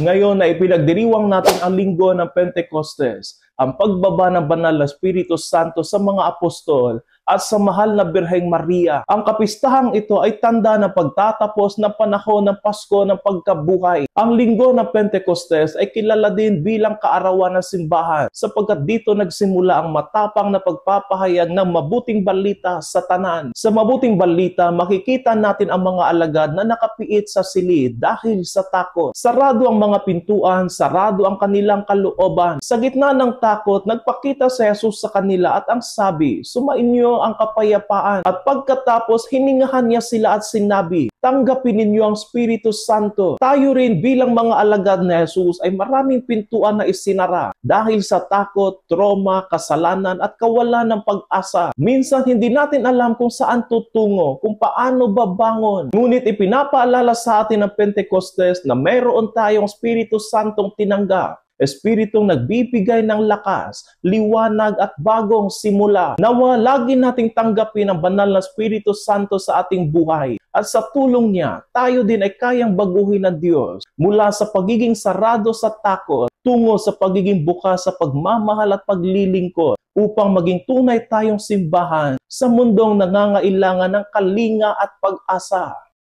Ngayon na ipinagdiriwang natin ang linggo ng Pentecostes, ang pagbaba ng banal na Espiritu Santo sa mga apostol at sa mahal na Birheng Maria. Ang kapistahang ito ay tanda ng pagtatapos ng panahon ng Pasko ng pagkabuhay. Ang linggo ng Pentecostes ay kilala din bilang kaarawan ng simbahan sapagkat dito nagsimula ang matapang na pagpapahayag ng mabuting balita sa tanan. Sa mabuting balita, makikita natin ang mga alagad na nakapiit sa silid dahil sa takot. Sarado ang mga pintuan, sarado ang kanilang kalooban. Sa gitna ng takot, nagpakita si Jesus sa kanila at ang sabi, "Sumainyo ang kapayapaan." At pagkatapos, hiningahan niya sila at sinabi, "Tanggapin ninyo ang Espiritu Santo." Tayo rin bilang mga alagad ni Jesus ay maraming pintuan na isinara dahil sa takot, trauma, kasalanan at kawalan ng pag-asa. Minsan hindi natin alam kung saan tutungo, kung paano babangon. Ngunit ipinapaalala sa atin ng Pentecostes na mayroon tayong Espiritu Santong tinanggap. Espiritong nagbibigay ng lakas, liwanag at bagong simula. Nawa lagi nating tanggapin ang banal na Espiritu Santo sa ating buhay. At sa tulong niya, tayo din ay kayang baguhin ng Diyos mula sa pagiging sarado sa takot tungo sa pagiging bukas sa pagmamahal at paglilingkod upang maging tunay tayong simbahan sa mundong nangangailangan ng kalinga at pag-asa.